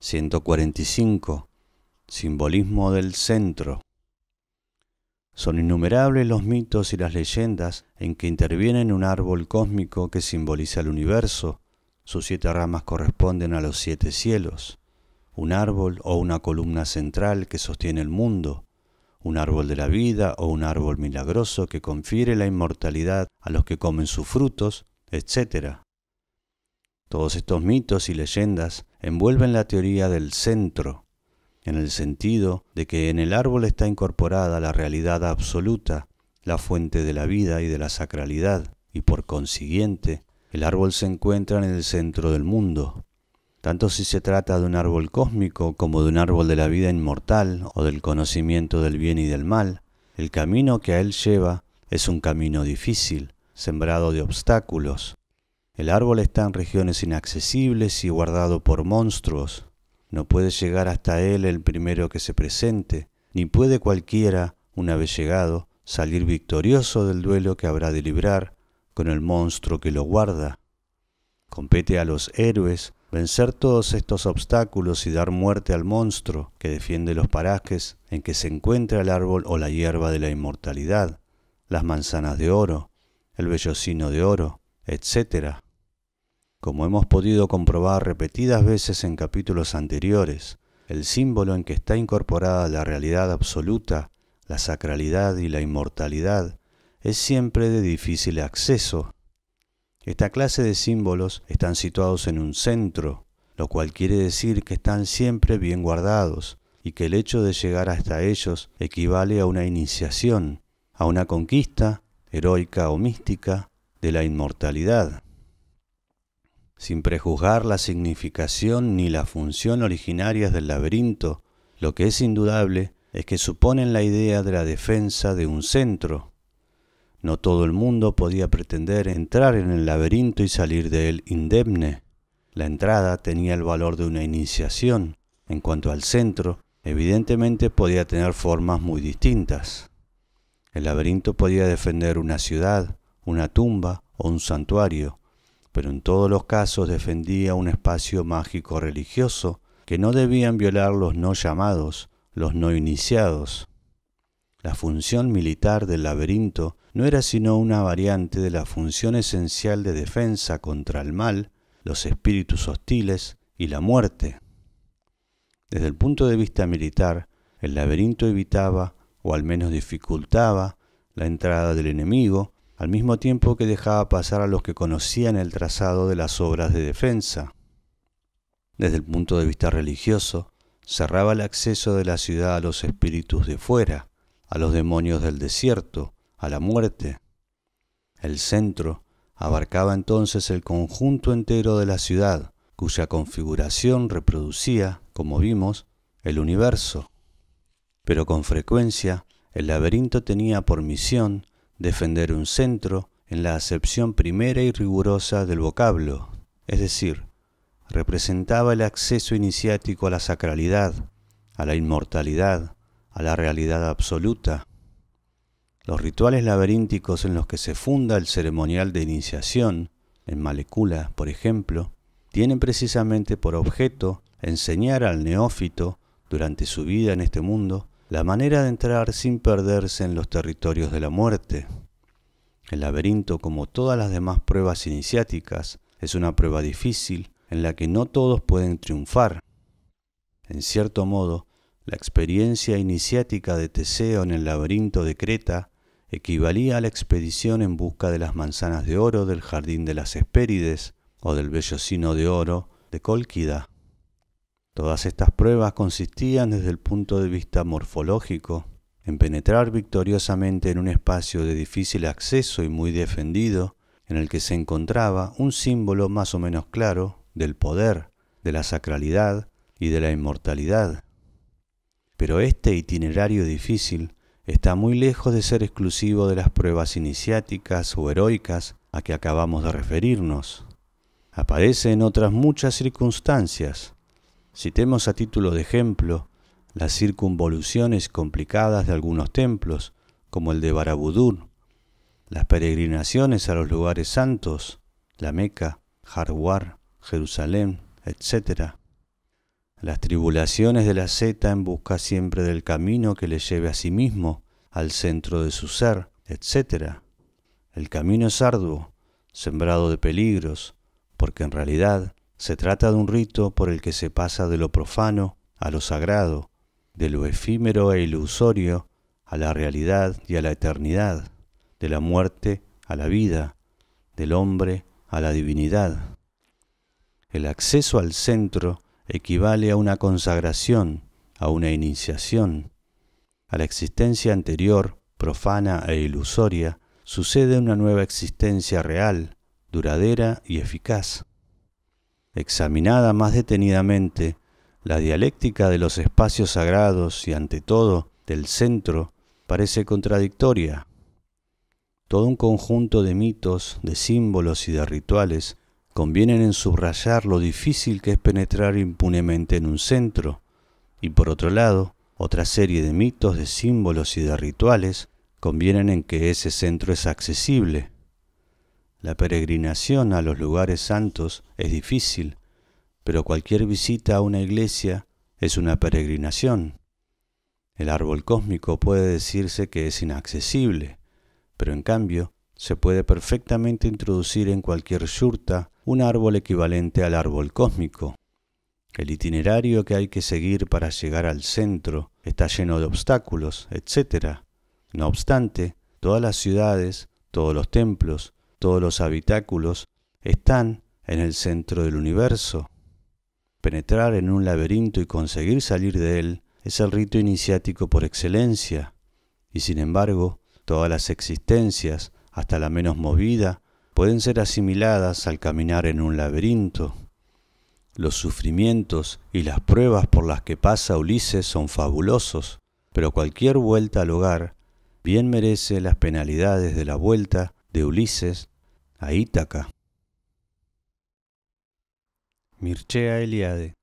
145. Simbolismo del centro. Son innumerables los mitos y las leyendas en que interviene un árbol cósmico que simboliza el universo. Sus 7 ramas corresponden a los 7 cielos. Un árbol o una columna central que sostiene el mundo. Un árbol de la vida o un árbol milagroso que confiere la inmortalidad a los que comen sus frutos, etc. Todos estos mitos y leyendas envuelven la teoría del centro, en el sentido de que en el árbol está incorporada la realidad absoluta, la fuente de la vida y de la sacralidad, y por consiguiente, el árbol se encuentra en el centro del mundo. Tanto si se trata de un árbol cósmico como de un árbol de la vida inmortal o del conocimiento del bien y del mal, el camino que a él lleva es un camino difícil, sembrado de obstáculos. El árbol está en regiones inaccesibles y guardado por monstruos. No puede llegar hasta él el primero que se presente, ni puede cualquiera, una vez llegado, salir victorioso del duelo que habrá de librar con el monstruo que lo guarda. Compete a los héroes vencer todos estos obstáculos y dar muerte al monstruo que defiende los parajes en que se encuentra el árbol o la hierba de la inmortalidad, las manzanas de oro, el vellocino de oro, etc. Como hemos podido comprobar repetidas veces en capítulos anteriores, el símbolo en que está incorporada la realidad absoluta, la sacralidad y la inmortalidad es siempre de difícil acceso. Esta clase de símbolos están situados en un centro, lo cual quiere decir que están siempre bien guardados y que el hecho de llegar hasta ellos equivale a una iniciación, a una conquista, heroica o mística, de la inmortalidad. Sin prejuzgar la significación ni la función originarias del laberinto, lo que es indudable es que suponen la idea de la defensa de un centro. No todo el mundo podía pretender entrar en el laberinto y salir de él indemne. La entrada tenía el valor de una iniciación. En cuanto al centro, evidentemente podía tener formas muy distintas. El laberinto podía defender una ciudad, una tumba o un santuario, pero en todos los casos defendía un espacio mágico religioso que no debían violar los no llamados, los no iniciados. La función militar del laberinto no era sino una variante de la función esencial de defensa contra el mal, los espíritus hostiles y la muerte. Desde el punto de vista militar, el laberinto evitaba, o al menos dificultaba, la entrada del enemigo, al mismo tiempo que dejaba pasar a los que conocían el trazado de las obras de defensa. Desde el punto de vista religioso, cerraba el acceso de la ciudad a los espíritus de fuera, a los demonios del desierto, a la muerte. El centro abarcaba entonces el conjunto entero de la ciudad, cuya configuración reproducía, como vimos, el universo. Pero con frecuencia, el laberinto tenía por misión defender un centro en la acepción primera y rigurosa del vocablo, es decir, representaba el acceso iniciático a la sacralidad, a la inmortalidad, a la realidad absoluta. Los rituales laberínticos en los que se funda el ceremonial de iniciación, en Malecula, por ejemplo, tienen precisamente por objeto enseñar al neófito, durante su vida en este mundo, la manera de entrar sin perderse en los territorios de la muerte. El laberinto, como todas las demás pruebas iniciáticas, es una prueba difícil en la que no todos pueden triunfar. En cierto modo, la experiencia iniciática de Teseo en el laberinto de Creta equivalía a la expedición en busca de las manzanas de oro del jardín de las Hespérides o del vellocino de oro de Cólquida. Todas estas pruebas consistían desde el punto de vista morfológico en penetrar victoriosamente en un espacio de difícil acceso y muy defendido, en el que se encontraba un símbolo más o menos claro del poder, de la sacralidad y de la inmortalidad. Pero este itinerario difícil está muy lejos de ser exclusivo de las pruebas iniciáticas o heroicas a que acabamos de referirnos. Aparece en otras muchas circunstancias. Citemos a título de ejemplo las circunvoluciones complicadas de algunos templos, como el de Barabudún, las peregrinaciones a los lugares santos, la Meca, Hardwar, Jerusalén, etc. las tribulaciones de la asceta en busca siempre del camino que le lleve a sí mismo, al centro de su ser, etc. El camino es arduo, sembrado de peligros, porque en realidad se trata de un rito por el que se pasa de lo profano a lo sagrado, de lo efímero e ilusorio a la realidad y a la eternidad, de la muerte a la vida, del hombre a la divinidad. El acceso al centro equivale a una consagración, a una iniciación. A la existencia anterior, profana e ilusoria, sucede una nueva existencia real, duradera y eficaz. Examinada más detenidamente, la dialéctica de los espacios sagrados y, ante todo, del centro, parece contradictoria. Todo un conjunto de mitos, de símbolos y de rituales convienen en subrayar lo difícil que es penetrar impunemente en un centro, y por otro lado, otra serie de mitos, de símbolos y de rituales convienen en que ese centro es accesible. La peregrinación a los lugares santos es difícil, pero cualquier visita a una iglesia es una peregrinación. El árbol cósmico puede decirse que es inaccesible, pero en cambio se puede perfectamente introducir en cualquier yurta un árbol equivalente al árbol cósmico. El itinerario que hay que seguir para llegar al centro está lleno de obstáculos, etc. No obstante, todas las ciudades, todos los templos, todos los habitáculos están en el centro del universo. Penetrar en un laberinto y conseguir salir de él es el rito iniciático por excelencia, y sin embargo, todas las existencias, hasta la menos movida, pueden ser asimiladas al caminar en un laberinto. Los sufrimientos y las pruebas por las que pasa Ulises son fabulosos, pero cualquier vuelta al hogar bien merece las penalidades de la vuelta de Ulises a Ítaca. Mircea Eliade,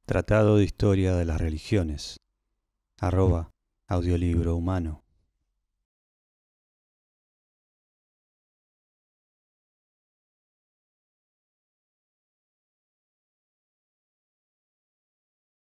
Tratado de Historia de las Religiones, @ audiolibro humano.